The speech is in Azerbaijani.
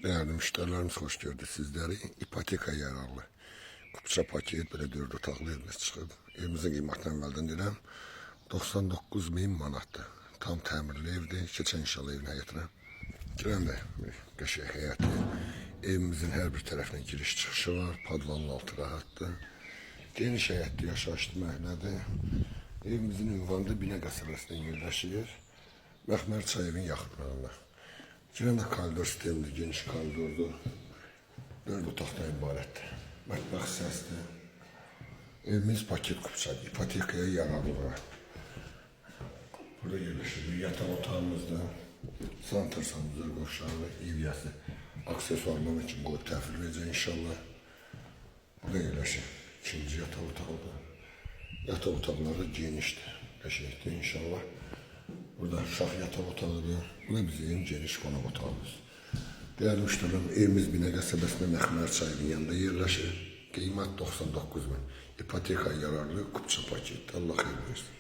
Değerli müşterilerimiz, hoş gördük sizleri. İpoteka yararlı. Kupça paket böyle 4 otaqlı evimiz çıxıb. Evimizin qiymətini əvvəldən deyirəm. 99.000 manatdır. Tam təmirli evdir. Keçən inşallah evin həyətinə. Girən də qəşəng həyəti. Evimizin hər bir tərəfinə giriş çıxışı var. Padvalın altı rahatdır. Geniş həyətli yaşayışlı məhəllədir. Evimizin ünvanı da Binə qəsəbəsində yerləşir. Məxmər çayının yaxınlığında. Girən də koridor sistemidir, geniş koridordur. 4 otaqdan ibarətdir. Mətbəx hissəsidir. Evimiz paket kupçadır, ipotekaya yararlıdır. Burada yerləşir yataq otağımızda. Santrsamızdır, qoşarlı, evyəsi. Aksesuarlar için qoyub təhvil verəcək inşallah. Burada yerləşir. İkinci yataq otağıdır. Yataq otaqları genişdir, qəşəngdir inşallah. Burada uşaq yataq otağıdır. Bu da bizim geniş qonaq otağımız. Değerli müşterilerim, evimiz Binə qəsəbəsində Məxmər çayının yanında yerləşir. Qiymət 99.000. İpoteka yararlı kupça paketdir. Allah xeyir versin.